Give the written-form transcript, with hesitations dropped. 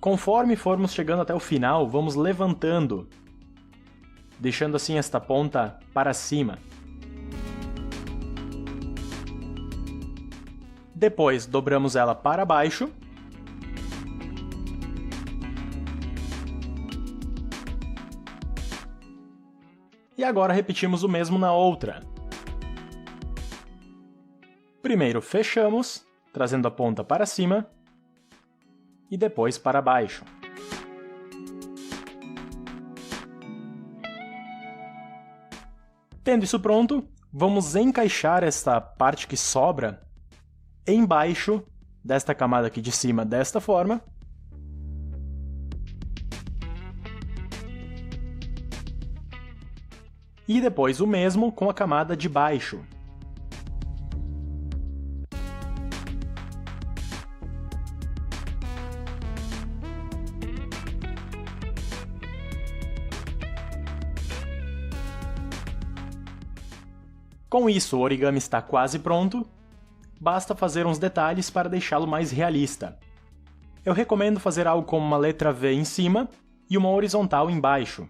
Conforme formos chegando até o final, vamos levantando, deixando assim esta ponta para cima. Depois, dobramos ela para baixo. E agora repetimos o mesmo na outra. Primeiro fechamos, trazendo a ponta para cima, e depois para baixo. Tendo isso pronto, vamos encaixar esta parte que sobra embaixo desta camada aqui de cima, desta forma. E depois o mesmo com a camada de baixo. Com isso, o origami está quase pronto. Basta fazer uns detalhes para deixá-lo mais realista. Eu recomendo fazer algo como uma letra V em cima e uma horizontal embaixo.